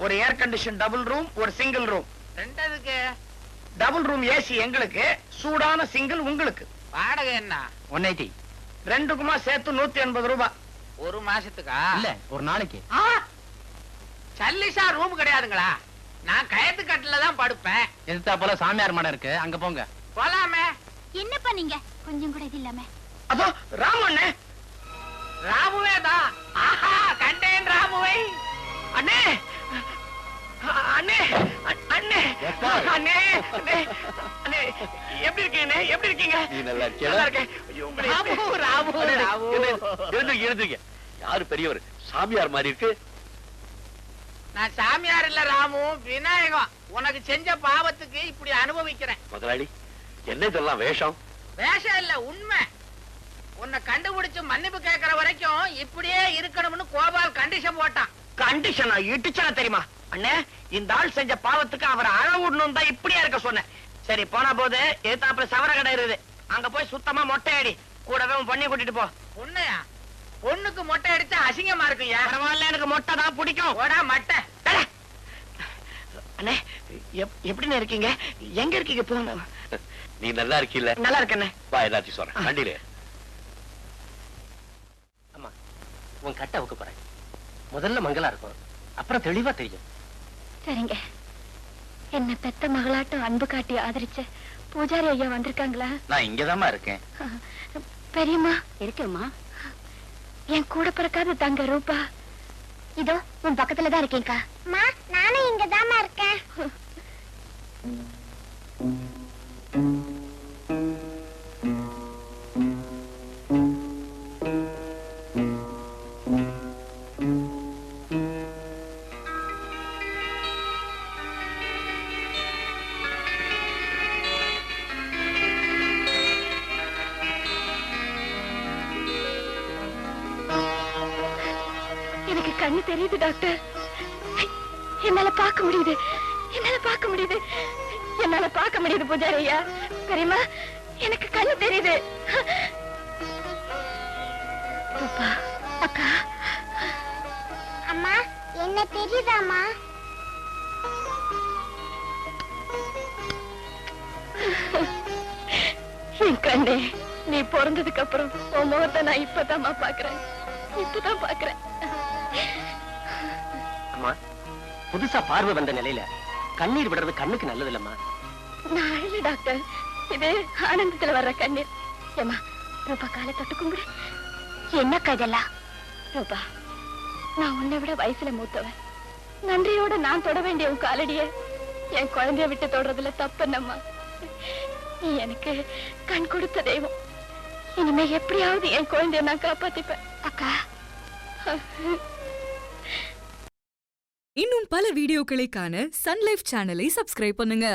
ஒரு air condition double room, ஒரு single room. ரெண்டதுக்கு டபுள் ரூம் ஏசி எங்களுக்கு, சூடான சிங்கிள் உங்களுக்கு. வாடகை என்ன? 180. ரெண்டுக்குமா சேர்த்து 180 ரூபாய். ஒரு மாசத்துக்கா? இல்ல, ஒரு நாளைக்கு. சல்லிசா ரூம் கிடையாதுங்களா? நான் கயத்து கட்டில தான் படுப்பேன். எதிர்த்தா போல சாமியார் மடம் இருக்கு, அங்க போங்க. போலாமே. என்ன பண்ணீங்க? கொஞ்சம் கூட இது இல்லாம. அதோ ராமண்ணே. ராமுவே தான். ஆஹா, கண்டேன் ராமுவை. அண்ணே அண்ணே அண்ணே அண்ணே அண்ணே, எப்படி இருக்கீங்க? எப்படி இருக்கீங்க? நீ நல்லா இருக்கியா? நல்லா இருக்கேன். ஐயோ, உங்களை ராமு ராமு ராமு. எழுந்துங்க. யாரு பெரியவர்? சாமியார் மாதிரி இருக்கு. நான் சாமியார் இல்ல ராமு, விநாயகம். உனக்கு செஞ்ச பாவத்துக்கு இப்படி அனுபவிக்கிறேன். முதலாளி, என்ன இதெல்லாம் வேஷம்? வேஷம் இல்ல, உண்மை. உன்னை கண்டுபிடிச்சு மன்னிப்பு கேட்கற வரைக்கும் இப்படியே இருக்கணும்னு கோபால் கண்டிஷன் போட்டான். கண்டிஷனா இட்டுச்சனா தெரியுமா? அண்ணே, இந்த ஆள் செஞ்ச பாவத்துக்கு அவரை அழவிடணும் தான் இப்படியே இருக்க சொன்னேன். சரி, போன போது எதிர்த்தாப்புல சவர கடை இருக்குது, அங்க போய் சுத்தமா மொட்டை அடி, கூடவே உன் பண்ணி கூட்டிட்டு போ. பொண்ணையா? பொண்ணுக்கு மொட்டை அடிச்சா அசிங்கமா இருக்குயா. பரவாயில்ல, எனக்கு மொட்டை தான் பிடிக்கும். ஓடா மட்டை. அண்ணே, எப்படின்னு இருக்கீங்க? எங்க இருக்கீங்க? போங்க. நீ நல்லா இருக்கீல்ல? நல்லா இருக்கண்ணே. வா, எல்லாத்தையும் சொல்றேன். வண்டியில அம்மா, உன் கட்டை வைக்க போறேன். முதல்ல மங்களா இருக்கும், அப்புறம் தெளிவா தெரியும். சரிங்க. என்ன பெத்த மகளாட்டம் அன்பு காட்டி ஆதரிச்ச பூஜாரி ஐயா வந்திருக்காங்களா? நான் இங்கதாம்மா இருக்கேன். பெரியம்மா இருக்கேம்மா. என் கூட பிறக்காத தங்க ரூபா இதோ உன் பக்கத்துல தான் இருக்கேன்க்கா. நானும் இங்க தாமா இருக்கேன். எனக்கு கண்ணு தெரியுது டாக்டர். என்னால பார்க்க முடியுது, என்னால பார்க்க முடியுது, என்னால பார்க்க முடியுது பூஜாரி ஐயா. பெரியம்மா, எனக்கு கண்ணு தெரியுது. அப்பா, அக்கா. அம்மா, என்ன தெரியுதாம்மா? என் கண்ணே, நீ பிறந்ததுக்கு அப்புறம் உன் முகத்தை நான் இப்பதாம்மா பாக்குறேன், இப்பதான் பாக்குறேன். அம்மா, புதுசா பார்வை வந்த நிலையில கண்ணீர் விடுறது கண்ணுக்கு நல்லது இல்லம்மா. நான் அழல டாக்டர், இது ஆனந்தத்துல வர்ற கண்ணீர். ஏமா, ரூபா காலை தொட்டு கும்பிடு. என்னக்கா இதெல்லாம்? ரூபா, நான் உன்னை விட வயசுல மூத்தவன். நன்றியோட நான் தொட வேண்டிய உன் காலடிய என் குழந்தைய விட்டு தொடறதுல தப்புன்னம்மா. நீ எனக்கு கண் கொடுத்த தெய்வம். இனிமே எப்படியாவது என் குழந்தைய நான் காப்பாத்திப்பேன் அக்கா. இன்னும் பல வீடியோக்களை காண சன் லைஃப் சேனலை சப்ஸ்கிரைப் பண்ணுங்க.